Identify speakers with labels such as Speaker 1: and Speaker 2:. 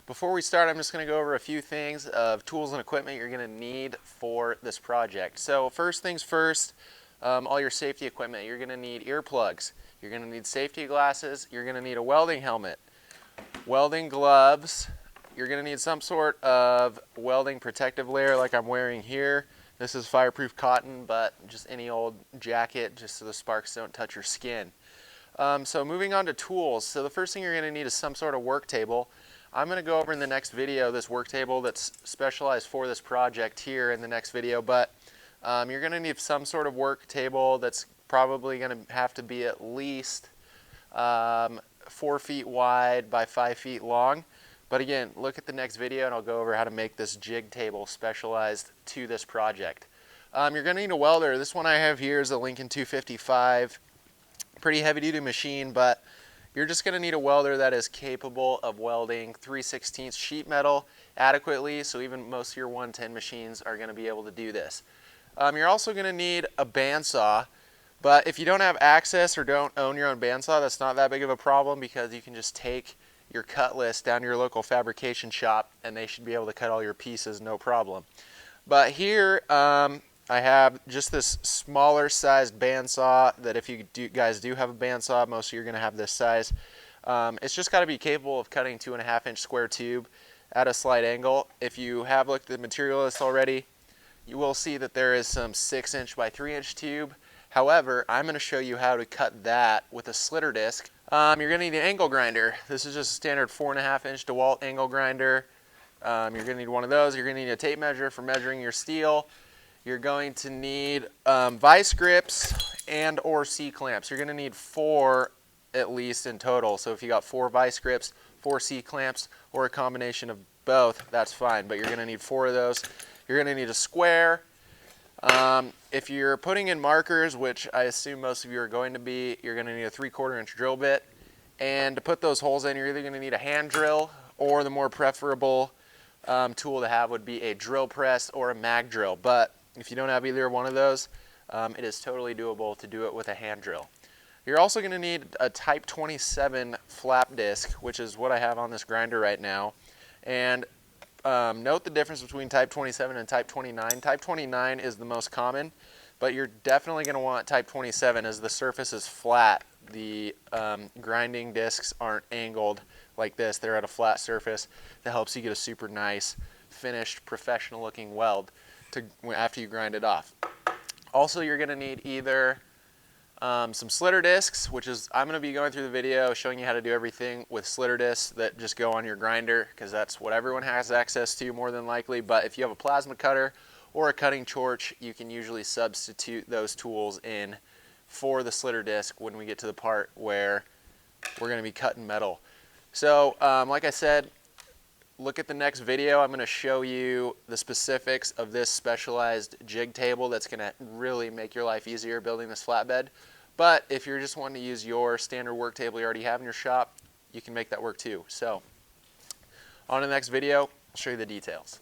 Speaker 1: Before we start, I'm just going to go over a few things of tools and equipment you're going to need for this project. So first things first, all your safety equipment. You're going to need earplugs, you're going to need safety glasses, you're going to need a welding helmet, welding gloves, you're going to need some sort of welding protective layer like I'm wearing here. This is fireproof cotton, but just any old jacket just so the sparks don't touch your skin. So moving on to tools. So the first thing you're going to need is some sort of work table. I'm going to go over in the next video this work table that's specialized for this project here in the next video, but you're going to need some sort of work table that's probably going to have to be at least 4 feet wide by 5 feet long. But again, look at the next video and I'll go over how to make this jig table specialized to this project. You're going to need a welder. This one I have here is a Lincoln 255. Pretty heavy duty machine, but you're just going to need a welder that is capable of welding 3/16 sheet metal adequately, so even most of your 110 machines are going to be able to do this. You're also going to need a bandsaw, but if you don't have access or don't own your own bandsaw, that's not that big of a problem because you can just take your cut list down to your local fabrication shop and they should be able to cut all your pieces no problem. But here I have just this smaller sized bandsaw that if you guys do have a bandsaw, most of you are going to have this size. It's just got to be capable of cutting 2.5-inch square tube at a slight angle. If you have looked at the material list already, you will see that there is some 6-inch by 3-inch tube. However, I'm going to show you how to cut that with a slitter disc. You're going to need an angle grinder. This is just a standard 4.5-inch DeWalt angle grinder. You're going to need one of those. You're going to need a tape measure for measuring your steel. You're going to need vice grips and or C-clamps. You're going to need 4 at least in total. So if you got 4 vice grips, 4 C-clamps, or a combination of both, that's fine. But you're going to need 4 of those. You're going to need a square. If you're putting in markers, which I assume most of you are going to be, you're going to need a 3/4-inch drill bit. And to put those holes in, you're either going to need a hand drill, or the more preferable tool to have would be a drill press or a mag drill. But if you don't have either one of those, it is totally doable to do it with a hand drill. You're also going to need a Type 27 flap disc, which is what I have on this grinder right now. And note the difference between Type 27 and Type 29. Type 29 is the most common, but you're definitely going to want Type 27 as the surface is flat. The grinding discs aren't angled like this. They're at a flat surface that helps you get a super nice, finished, professional looking weld after you grind it off. Also, you're going to need either some slitter discs, which is I'm going to be going through the video showing you how to do everything with slitter discs that just go on your grinder because that's what everyone has access to more than likely. But if you have a plasma cutter or a cutting torch, you can usually substitute those tools in for the slitter disc when we get to the part where we're going to be cutting metal. So like I said, look at the next video. I'm going to show you the specifics of this specialized jig table that's going to really make your life easier building this flatbed. But if you're just wanting to use your standard work table you already have in your shop, you can make that work too. So on to the next video, I'll show you the details.